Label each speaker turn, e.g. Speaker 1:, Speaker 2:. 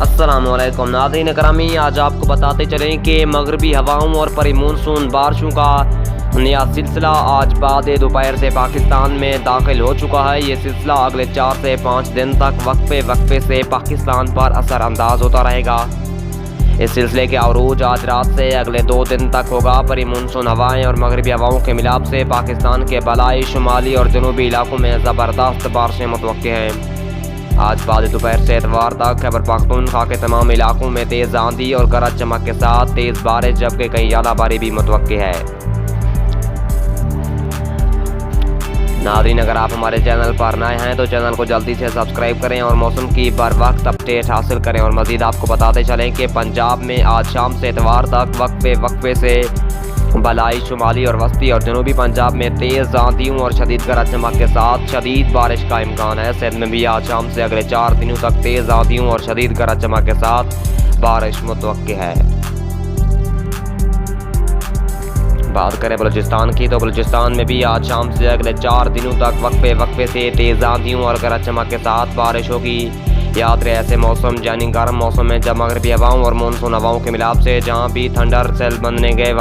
Speaker 1: السلام علیکم ناظرین اکرامی، آج آپ کو بتاتے چلیں کہ مغربی ہواؤں اور پری مونسون بارشوں کا نیا سلسلہ آج بعد دوپہر سے پاکستان میں داخل ہو چکا ہے۔ یہ سلسلہ اگلے 4 سے 5 دن تک وقفے سے پاکستان پر اثر انداز ہوتا رہے گا۔ اس سلسلے کے عروج آج رات سے اگلے 2 دن تک ہوگا۔ پری مونسون ہوائیں اور مغربی ہواؤں کے ملاپ سے پاکستان کے بالائی، شمالی اور جنوبی علاقوں میں زبردست بارشیں متوقع ہیں۔ آج بعد دوپہر سے اتوار تک خیبر پختونخوا کے تمام علاقوں میں تیز آندھی اور گرج چمک کے ساتھ تیز بارش، جبکہ کہیں ژالہ باری بھی متوقع ہے۔ ناظرین، اگر آپ ہمارے چینل پر نئے ہیں تو چینل کو جلدی سے سبسکرائب کریں اور موسم کی بر وقت اپڈیٹ حاصل کریں۔ اور مزید آپ کو بتاتے چلیں کہ پنجاب میں آج شام سے اتوار تک وقفے سے بالائی، شمالی اور وسطی اور جنوبی پنجاب میں تیز آندھیوں اور شدید گرج چمک کے ساتھ شدید بارش کا امکان ہے۔ سندھ میں بھی آج شام سے اگلے 4 دنوں تک تیز آندھیوں اور شدید گرج چمک کے ساتھ بارش متوقع ہے۔ بات کریں بلوچستان کی تو بلوچستان میں بھی آج شام سے اگلے 4 دنوں تک وقفے سے تیز آندھیوں اور گرج چمک کے ساتھ بارش ہوگی۔ یاد رہے ایسے موسم یعنی گرم موسم میں جب مغربی ہواؤں اور مونسون ہواؤں کے ملاپ سے جہاں بھی تھنڈر سیل بننے گئے